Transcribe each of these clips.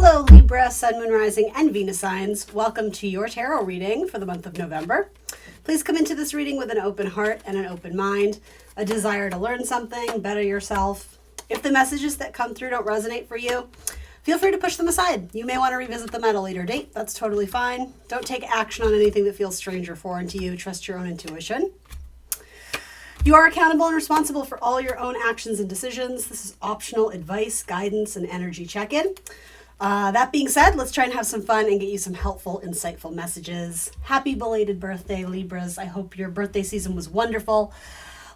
Hello Libra, Sun, Moon, Rising, and Venus signs. Welcome to your tarot reading for the month of November. Please come into this reading with an open heart and an open mind, a desire to learn something, better yourself. If the messages that come through don't resonate for you, feel free to push them aside. You may want to revisit them at a later date. That's totally fine. Don't take action on anything that feels strange or foreign to you. Trust your own intuition. You are accountable and responsible for all your own actions and decisions. This is optional advice, guidance, and energy check-in. That being said, let's try and have some fun and get you some helpful, insightful messages. Happy belated birthday, Libras. I hope your birthday season was wonderful.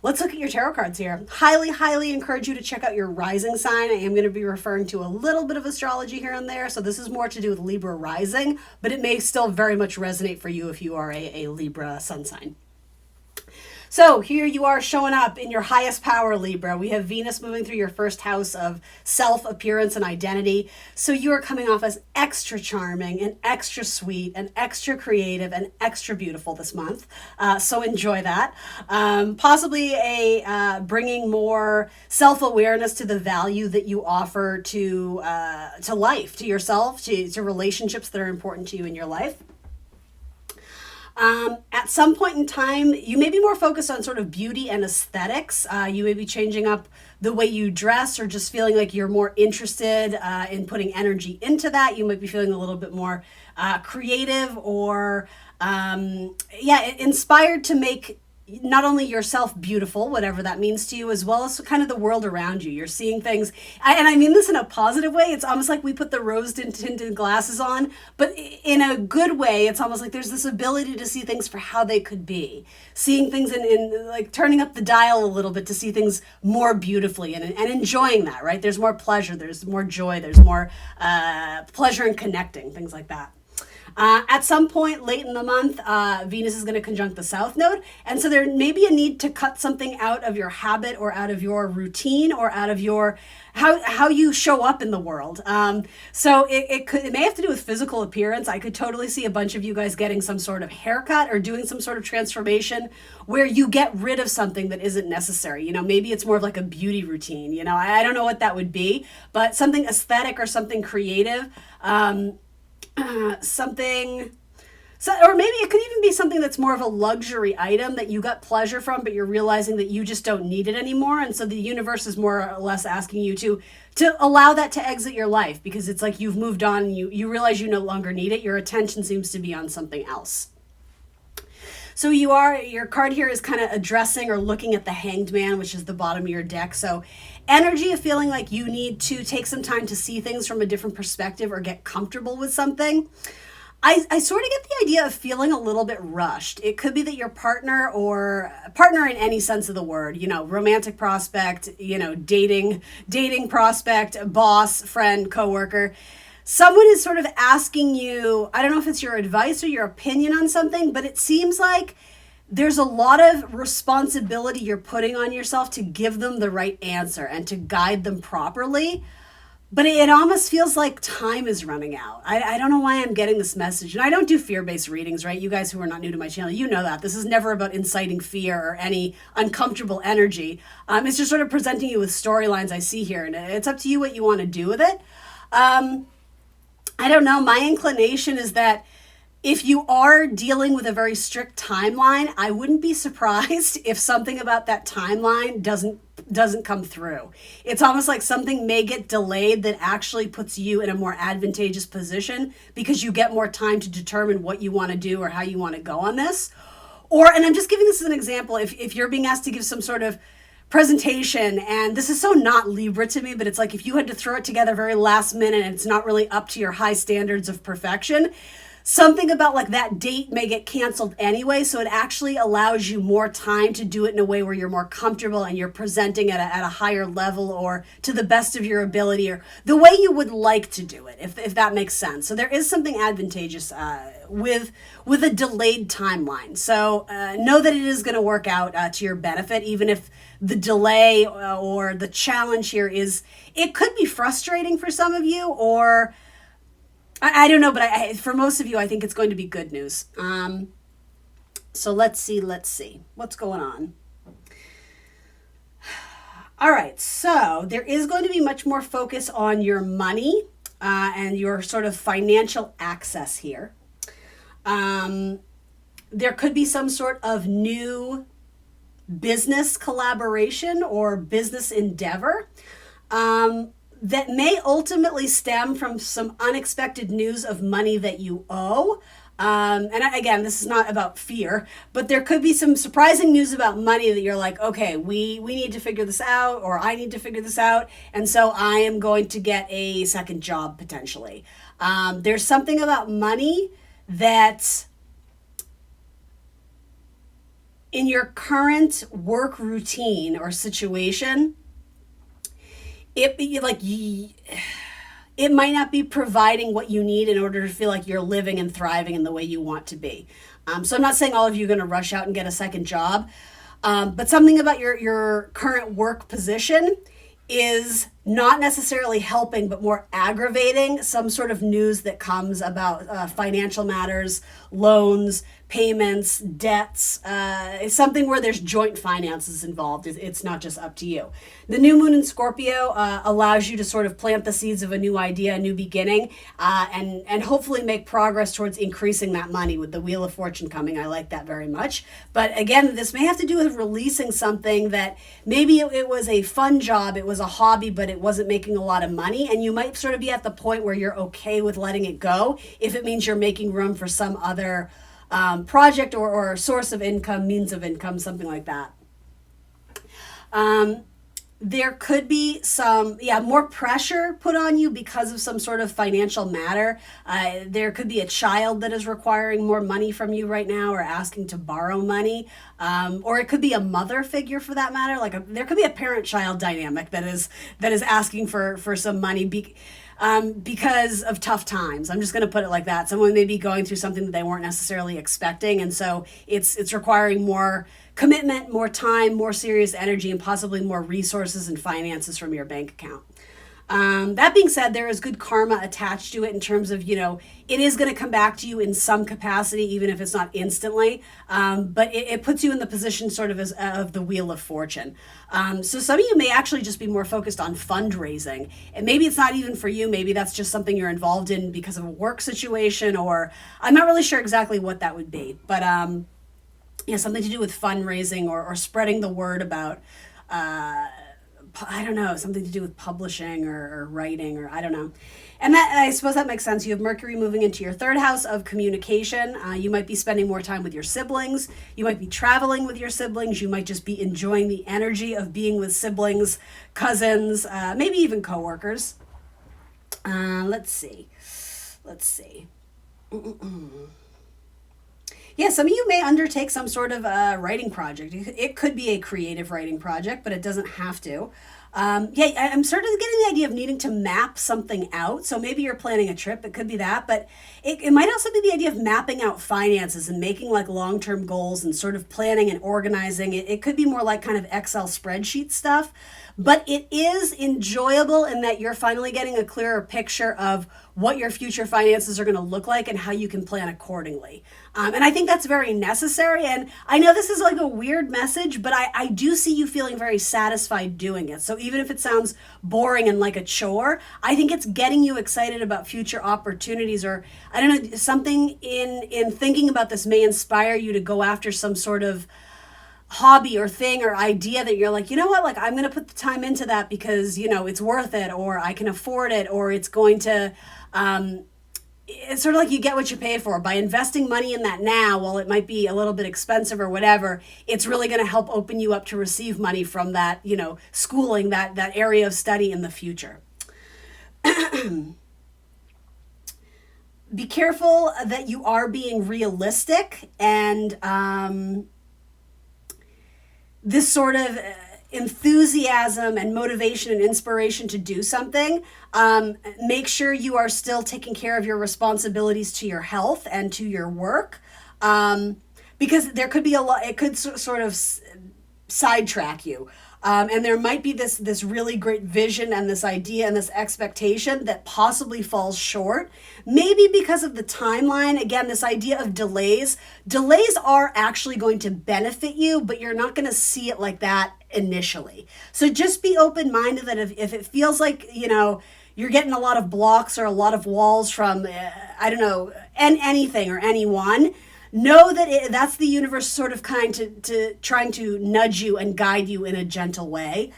Let's look at your tarot cards here. Highly encourage you to check out your rising sign. I am going to be referring to a little bit of astrology here and there, so this is more to do with Libra rising, but it may still very much resonate for you if you are a Libra sun sign. So here you are showing up in your highest power, Libra. We have Venus moving through your first house of self, appearance, and identity. So you are coming off as extra charming and extra sweet and extra creative and extra beautiful this month. So enjoy that. Possibly bringing more self-awareness to the value that you offer to life, to yourself, to relationships that are important to you in your life. At some point in time, you may be more focused on sort of beauty and aesthetics. You may be changing up the way you dress or just feeling like you're more interested in putting energy into that. You might be feeling a little bit more creative or, inspired to make not only yourself beautiful, whatever that means to you, as well as kind of the world around you. You're seeing things, and I mean this in a positive way. It's almost like we put the rose-tinted glasses on, but in a good way. It's almost like there's this ability to see things for how they could be. Seeing things in like turning up the dial a little bit to see things more beautifully and enjoying that, right? There's more pleasure, there's more joy, there's more pleasure in connecting, things like that. At some point late in the month, Venus is going to conjunct the South Node. And so there may be a need to cut something out of your habit or out of your routine or out of your how you show up in the world. So it may have to do with physical appearance. I could totally see a bunch of you guys getting some sort of haircut or doing some sort of transformation where you get rid of something that isn't necessary. You know, maybe it's more of like a beauty routine. You know, I don't know what that would be, but something aesthetic or something creative. Or maybe it could even be something that's more of a luxury item that you got pleasure from, but you're realizing that you just don't need it anymore. And so the universe is more or less asking you to allow that to exit your life, because it's like you've moved on and you realize you no longer need it. Your attention seems to be on something else. So your card here is kind of addressing or looking at the Hanged Man, which is the bottom of your deck. So energy of feeling like you need to take some time to see things from a different perspective or get comfortable with something. I sort of get the idea of feeling a little bit rushed. It could be that your partner in any sense of the word, you know, romantic prospect, you know, dating prospect, boss, friend, coworker, someone is sort of asking you, I don't know if it's your advice or your opinion on something, but it seems like there's a lot of responsibility you're putting on yourself to give them the right answer and to guide them properly. But it almost feels like time is running out. I don't know why I'm getting this message. And I don't do fear-based readings, right? You guys who are not new to my channel, you know that. This is never about inciting fear or any uncomfortable energy. It's just sort of presenting you with storylines I see here. And it's up to you what you want to do with it. I don't know. My inclination is that if you are dealing with a very strict timeline, I wouldn't be surprised if something about that timeline doesn't come through. It's almost like something may get delayed that actually puts you in a more advantageous position because you get more time to determine what you want to do or how you want to go on this. And I'm just giving this as an example, if you're being asked to give some sort of presentation, and this is so not Libra to me, but it's like if you had to throw it together very last minute and it's not really up to your high standards of perfection, something about like that date may get canceled anyway, so it actually allows you more time to do it in a way where you're more comfortable and you're presenting at a higher level or to the best of your ability or the way you would like to do it, if that makes sense. So there is something advantageous with a delayed timeline. So know that it is going to work out to your benefit, even if the delay or the challenge here it could be frustrating for some of you, or I don't know, but for most of you, I think it's going to be good news. So let's see what's going on. All right, so there is going to be much more focus on your money and your sort of financial access here. There could be some sort of new business collaboration or business endeavor that may ultimately stem from some unexpected news of money that you owe. Again, this is not about fear, but there could be some surprising news about money that you're like, okay, we need to figure this out, or I need to figure this out, and so I am going to get a second job potentially. There's something about money that in your current work routine or situation, it might not be providing what you need in order to feel like you're living and thriving in the way you want to be. So I'm not saying all of you are going to rush out and get a second job, but something about your current work position is not necessarily helping, but more aggravating some sort of news that comes about financial matters, loans, payments, debts. It's something where there's joint finances involved. It's not just up to you. The new moon in Scorpio allows you to sort of plant the seeds of a new idea, a new beginning, and hopefully make progress towards increasing that money with the Wheel of Fortune coming. I like that very much. But again, this may have to do with releasing something that maybe it was a fun job, it was a hobby, but it wasn't making a lot of money. And you might sort of be at the point where you're okay with letting it go if it means you're making room for some other project or source of income, means of income, something like that. There could be some, more pressure put on you because of some sort of financial matter. There could be a child that is requiring more money from you right now or asking to borrow money. Or it could be a mother figure for that matter. There could be a parent-child dynamic that is asking for some money because of tough times. I'm just going to put it like that. Someone may be going through something that they weren't necessarily expecting, and so it's requiring more commitment, more time, more serious energy, and possibly more resources and finances from your bank account. That being said, there is good karma attached to it in terms of, it is going to come back to you in some capacity, even if it's not instantly. But it puts you in the position sort of of the Wheel of Fortune. So some of you may actually just be more focused on fundraising. And maybe it's not even for you. Maybe that's just something you're involved in because of a work situation, or I'm not really sure exactly what that would be. But something to do with fundraising or spreading the word about I don't know, something to do with publishing or writing, or I don't know. And that, I suppose that makes sense. You have Mercury moving into your third house of communication. You might be spending more time with your siblings. You might be traveling with your siblings. You might just be enjoying the energy of being with siblings, cousins, maybe even coworkers. Let's see. Yeah, some of you may undertake some sort of writing project. It could be a creative writing project, but it doesn't have to. I'm sort of getting the idea of needing to map something out. So maybe you're planning a trip. It could be that, but it might also be the idea of mapping out finances and making like long-term goals and sort of planning and organizing. It could be more like kind of Excel spreadsheet stuff, but it is enjoyable in that you're finally getting a clearer picture of what your future finances are going to look like and how you can plan accordingly. And I think that's very necessary. And I know this is like a weird message, but I do see you feeling very satisfied doing it. So even if it sounds boring and like a chore, I think it's getting you excited about future opportunities, or I don't know, something in thinking about this may inspire you to go after some sort of hobby or thing or idea that you're like, you know what, like I'm going to put the time into that because, it's worth it, or I can afford it, or it's going to, it's sort of like you get what you pay for. By investing money in that now, while it might be a little bit expensive or whatever, it's really going to help open you up to receive money from that, schooling, that area of study in the future. Be careful that you are being realistic, and this sort of enthusiasm and motivation and inspiration to do something. Make sure you are still taking care of your responsibilities to your health and to your work, because there could be it could sort of sidetrack you. And there might be this really great vision and this idea and this expectation that possibly falls short, maybe because of the timeline. Again, this idea of delays are actually going to benefit you, but you're not going to see it like that initially. So just be open-minded that if it feels like, you're getting a lot of blocks or a lot of walls from, I don't know, anything or anyone, know that that's the universe sort of kind to trying to nudge you and guide you in a gentle way.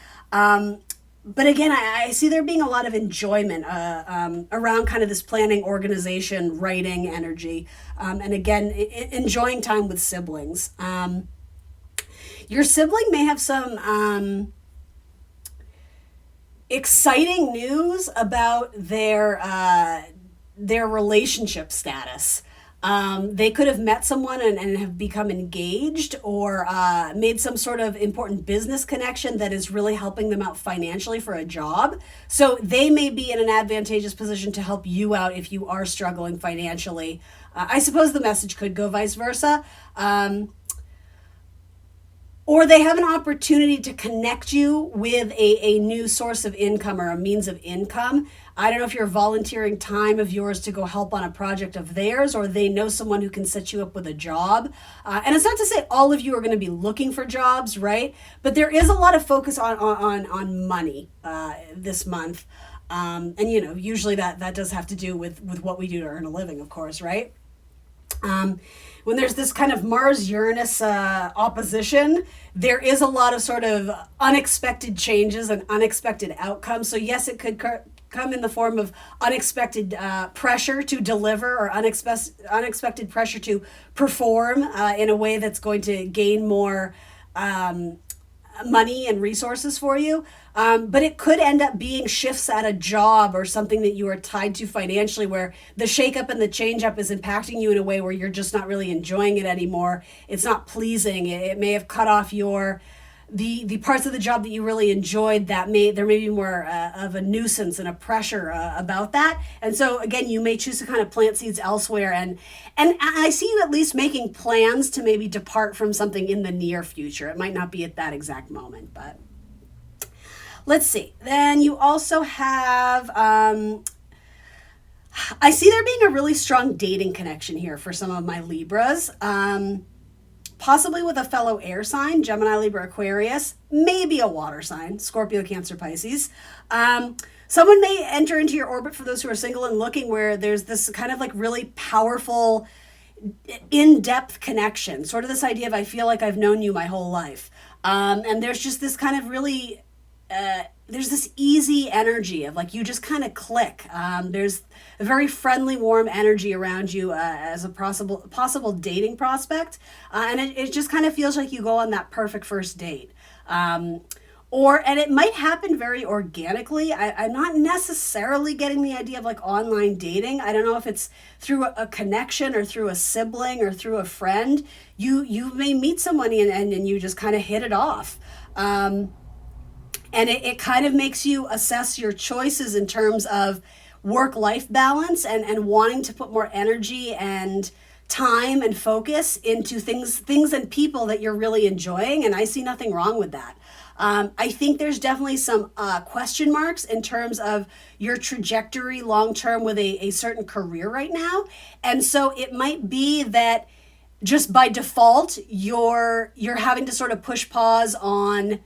But again, I see there being a lot of enjoyment around kind of this planning, organization, writing energy, and again, enjoying time with siblings. Your sibling may have some exciting news about their relationship status. They could have met someone and have become engaged, or made some sort of important business connection that is really helping them out financially for a job. So they may be in an advantageous position to help you out if you are struggling financially. I suppose the message could go vice versa. Or they have an opportunity to connect you with a new source of income or a means of income. I don't know if you're volunteering time of yours to go help on a project of theirs, or they know someone who can set you up with a job. And it's not to say all of you are going to be looking for jobs, right? But there is a lot of focus on money this month. And, usually that does have to do with what we do to earn a living, of course, right? When there's this kind of Mars-Uranus opposition, there is a lot of sort of unexpected changes and unexpected outcomes. So yes, it could come in the form of unexpected pressure to deliver, or unexpected pressure to perform in a way that's going to gain more money and resources for you. But it could end up being shifts at a job or something that you are tied to financially, where the shakeup and the change up is impacting you in a way where you're just not really enjoying it anymore. It's not pleasing. It may have cut off the parts of the job that you really enjoyed. There may be more of a nuisance and a pressure about that. And so again, you may choose to kind of plant seeds elsewhere. And I see you at least making plans to maybe depart from something in the near future. It might not be at that exact moment, but let's see. Then you also have, I see there being a really strong dating connection here for some of my Libras. Possibly with a fellow air sign, Gemini, Libra, Aquarius, maybe a water sign, Scorpio, Cancer, Pisces. Someone may enter into your orbit, for those who are single and looking, where there's this kind of like really powerful, in-depth connection. Sort of this idea of, I feel like I've known you my whole life. And there's just this kind of really, there's this easy energy of like you just kind of click. There's a very friendly, warm energy around you as a possible dating prospect. And it just kind of feels like you go on that perfect first date. And it might happen very organically. I'm not necessarily getting the idea of like online dating. I don't know if it's through a connection or through a sibling or through a friend. You may meet someone and you just kind of hit it off. And it kind of makes you assess your choices in terms of work-life balance and wanting to put more energy and time and focus into things and people that you're really enjoying. And I see nothing wrong with that. I think there's definitely some question marks in terms of your trajectory long-term with a certain career right now. And so it might be that just by default, you're having to sort of push pause on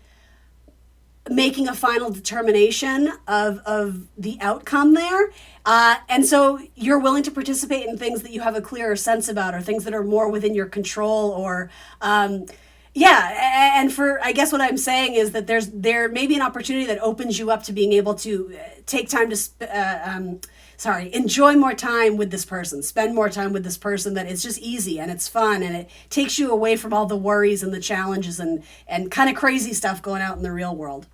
making a final determination of the outcome there. And so you're willing to participate in things that you have a clearer sense about, or things that are more within your control, or and for, I guess what I'm saying is that there may be an opportunity that opens you up to being able to take time to enjoy more time with this person, spend more time with this person, that it's just easy and it's fun, and it takes you away from all the worries and the challenges and kind of crazy stuff going out in the real world.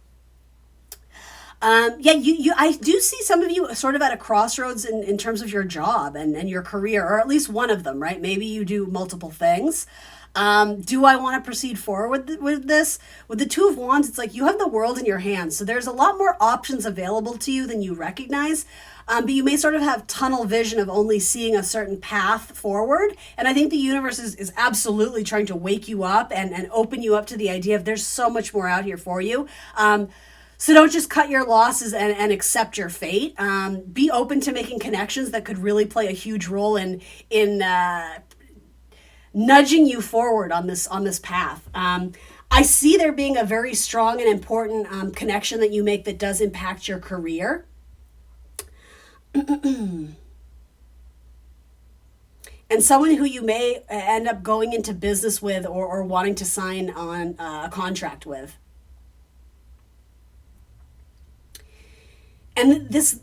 I do see some of you sort of at a crossroads in terms of your job and your career, or at least one of them, right? Maybe you do multiple things. Do I want to proceed forward with this? With the Two of Wands, it's like you have the world in your hands. So there's a lot more options available to you than you recognize. But you may sort of have tunnel vision of only seeing a certain path forward. And I think the universe is absolutely trying to wake you up and open you up to the idea of there's so much more out here for you. So don't just cut your losses and accept your fate. Be open to making connections that could really play a huge role in nudging you forward on this path. I see there being a very strong and important connection that you make that does impact your career. And someone who you may end up going into business with, or wanting to sign on a contract with. And this,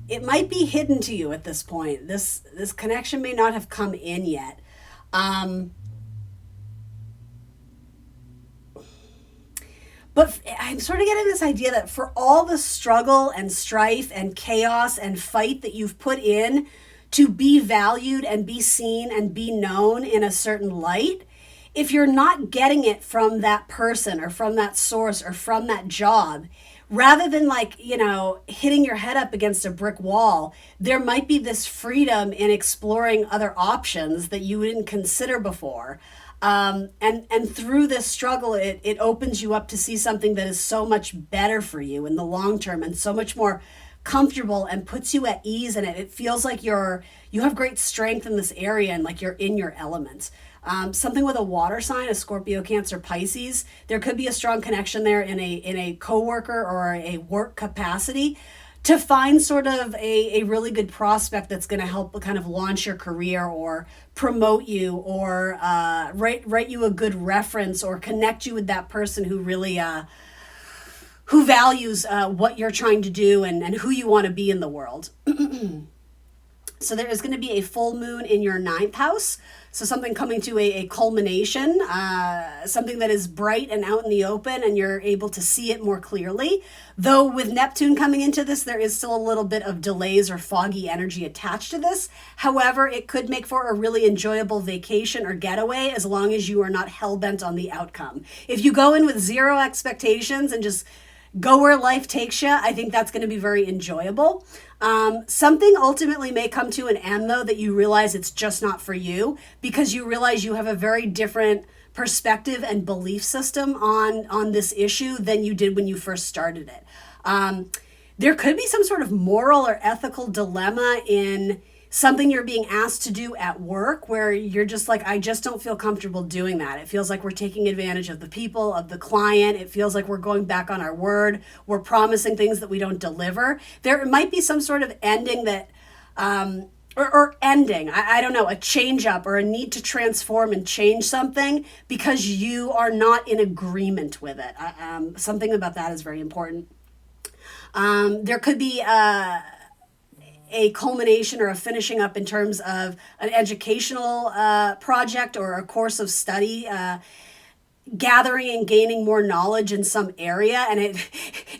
it might be hidden to you at this point. This connection may not have come in yet. Um, but I'm sort of getting this idea that for all the struggle and strife and chaos and fight that you've put in to be valued and be seen and be known in a certain light, if you're not getting it from that person or from that source or from that job, rather than, like, hitting your head up against a brick wall, there might be this freedom in exploring other options that you didn't consider before. And through this struggle, it opens you up to see something that is so much better for you in the long term, and so much more comfortable, and puts you at ease in it. It feels like you have great strength in this area, and like you're in your element. Something with a water sign, a Scorpio, Cancer, Pisces, there could be a strong connection there in a coworker or a work capacity, to find sort of a really good prospect that's going to help kind of launch your career, or promote you, or write you a good reference, or connect you with that person who really who values what you're trying to do, and who you want to be in the world. So there is going to be a full moon in your ninth house. So something coming to a culmination, something that is bright and out in the open, and you're able to see it more clearly. Though with Neptune coming into this, there is still a little bit of delays or foggy energy attached to this. However, it could make for a really enjoyable vacation or getaway, as long as you are not hell-bent on the outcome. If you go in with zero expectations and just go where life takes you, I think that's going to be very enjoyable. Something ultimately may come to an end, though, that you realize it's just not for you, because you realize you have a very different perspective and belief system on this issue than you did when you first started it. There could be some sort of moral or ethical dilemma in something you're being asked to do at work, where you're just like, I just don't feel comfortable doing that. It feels like we're taking advantage of the people, of the client. It feels like we're going back on our word. We're promising things that we don't deliver. There might be some sort of ending that, or ending, I don't know, a change up, or a need to transform and change something because you are not in agreement with it. Something about that is very important. There could be a culmination or a finishing up in terms of an educational project, or a course of study, gathering and gaining more knowledge in some area. And it,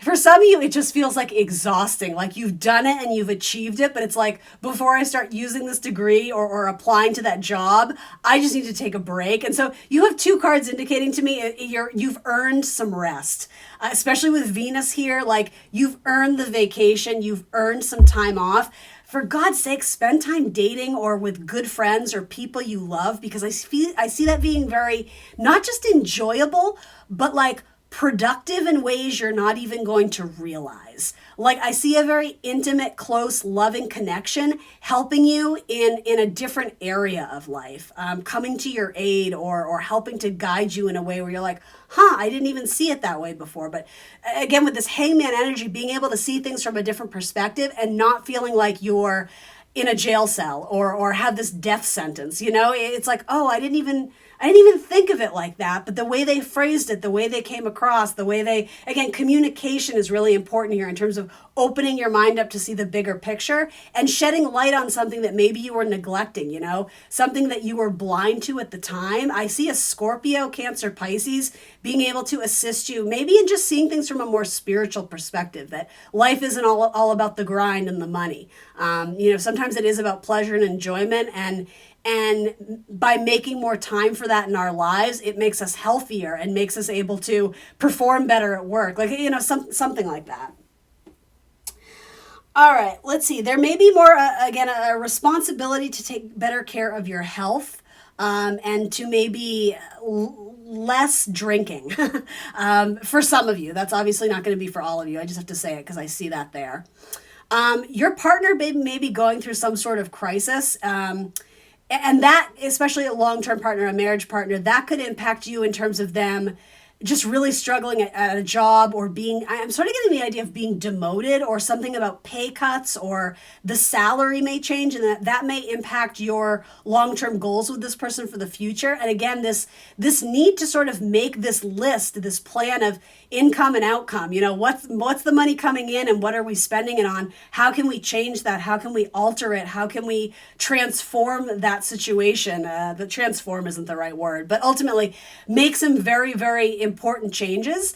for some of you, it just feels like exhausting. Like you've done it and you've achieved it, but it's like, before I start using this degree, or applying to that job, I just need to take a break. And so you have two cards indicating to me you've earned some rest, especially with Venus here. Like, you've earned the vacation, you've earned some time off. For God's sake, spend time dating, or with good friends or people you love, because I see that being very, not just enjoyable, but like productive in ways you're not even going to realize. Like, I see a very intimate, close, loving connection helping you in a different area of life, coming to your aid, or helping to guide you in a way where you're like, I didn't even see it that way before. But again, with this hangman energy, being able to see things from a different perspective, and not feeling like you're in a jail cell, or have this death sentence. It's like, I didn't even think of it like that. But the way they phrased it, the way they came across, the way again, communication is really important here in terms of opening your mind up to see the bigger picture, and shedding light on something that maybe you were neglecting, something that you were blind to at the time. I see a Scorpio, Cancer, Pisces being able to assist you, maybe in just seeing things from a more spiritual perspective, that life isn't all about the grind and the money. Sometimes it is about pleasure and enjoyment, and by making more time for that in our lives, it makes us healthier and makes us able to perform better at work. Like, something like that. All right, let's see. There may be more, again, a responsibility to take better care of your health, and to maybe less drinking. For some of you. That's obviously not going to be for all of you. I just have to say it because I see that there. Your partner may be going through some sort of crisis. And that, especially a long-term partner, a marriage partner, that could impact you in terms of them just really struggling at a job, or I'm sort of getting the idea of being demoted, or something about pay cuts, or the salary may change, and that may impact your long-term goals with this person for the future. And again, this need to sort of make this list, this plan of income and outcome. What's the money coming in, and what are we spending it on? How can we change that? How can we alter it? How can we transform that situation? The transform isn't the right word, but ultimately make some very, very important changes,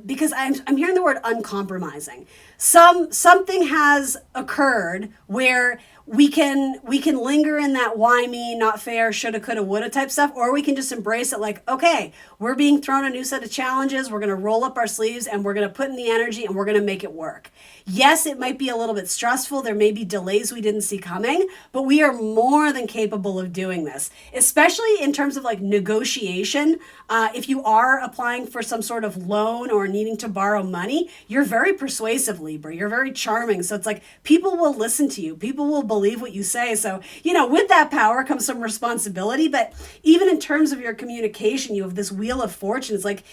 because I'm hearing the word uncompromising. Something has occurred where we can linger in that why me, not fair, shoulda, coulda, woulda type stuff, or we can just embrace it like, okay, we're being thrown a new set of challenges. We're going to roll up our sleeves, and we're going to put in the energy, and we're going to make it work. Yes, it might be a little bit stressful. There may be delays we didn't see coming, but we are more than capable of doing this, especially in terms of like negotiation. If you are applying for some sort of loan or needing to borrow money, you're very persuasive, Libra. You're very charming. So it's like people will listen to you. People will believe what you say. So, with that power comes some responsibility. But even in terms of your communication, you have this wheel of fortune. It's like,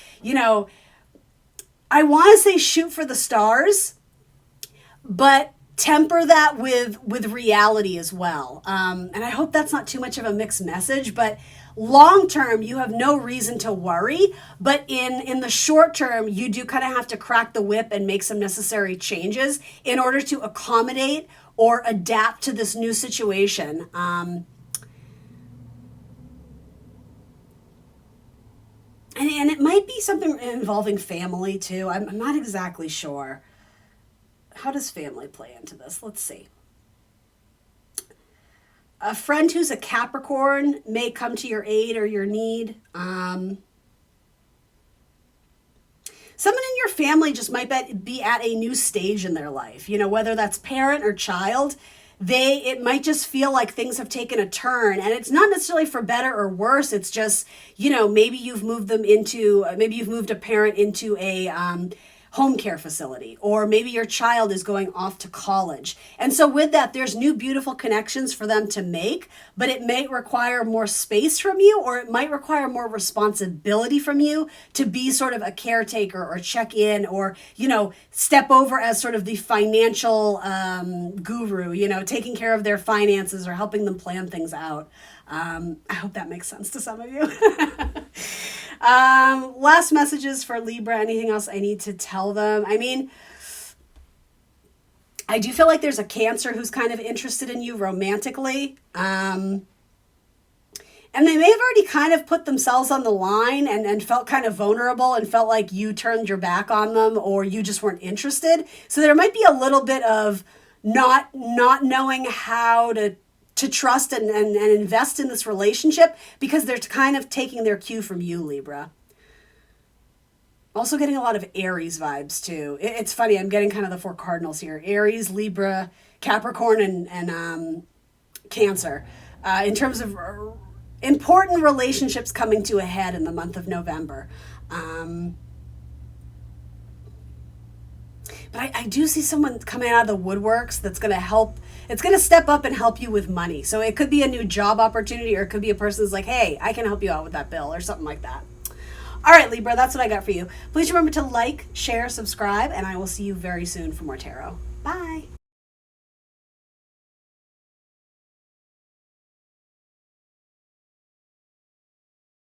I want to say shoot for the stars, but temper that with reality as well. And I hope that's not too much of a mixed message, but long term, you have no reason to worry. But in the short term, you do kind of have to crack the whip and make some necessary changes in order to accommodate or adapt to this new situation. And it might be something involving family too. I'm not exactly sure. How does family play into this? Let's see. A friend who's a Capricorn may come to your aid or your need. Someone in your family just might be at a new stage in their life, whether that's parent or child. It might just feel like things have taken a turn, and it's not necessarily for better or worse. It's just, maybe you've moved a parent into a home care facility, or maybe your child is going off to college. And so with that, there's new beautiful connections for them to make, but it may require more space from you, or it might require more responsibility from you to be sort of a caretaker or check in, or, step over as sort of the financial guru, taking care of their finances or helping them plan things out. I hope that makes sense to some of you. Last messages for Libra. Anything else I need to tell them? I mean, I do feel like there's a Cancer who's kind of interested in you romantically. And they may have already kind of put themselves on the line and felt kind of vulnerable and felt like you turned your back on them, or you just weren't interested. So there might be a little bit of not knowing how to trust and invest in this relationship, because they're kind of taking their cue from you, Libra. Also getting a lot of Aries vibes too. It's funny, I'm getting kind of the 4 cardinals here. Aries, Libra, Capricorn, and Cancer. In terms of important relationships coming to a head in the month of November. But I do see someone coming out of the woodworks that's going to help. It's going to step up and help you with money. So it could be a new job opportunity, or it could be a person who's like, hey, I can help you out with that bill, or something like that. All right, Libra, that's what I got for you. Please remember to like, share, subscribe, and I will see you very soon for more tarot. Bye.